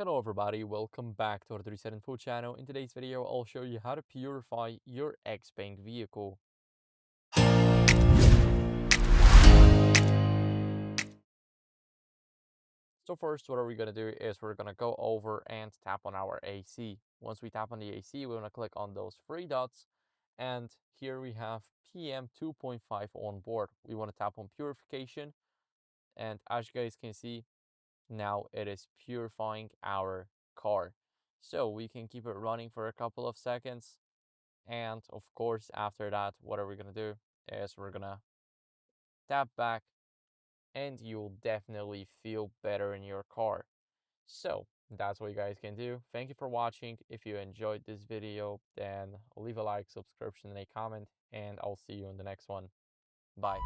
Hello everybody, welcome back to our Reset Info channel. In today's video, I'll show you how to purify your XPeng vehicle. So first, what are we going to do is we're going to go over and tap on our AC. Once we tap on the AC, we're going to click on those three dots. And here we have PM 2.5 on board. We want to tap on Purification. And as you guys can see, now it is purifying our car. So we can keep it running for a couple of seconds. And of course, after that, what are we going to do is we're going to tap back and you'll definitely feel better in your car. So that's what you guys can do. Thank you for watching. If you enjoyed this video, then leave a like, subscription, and a comment, and I'll see you in the next one. Bye.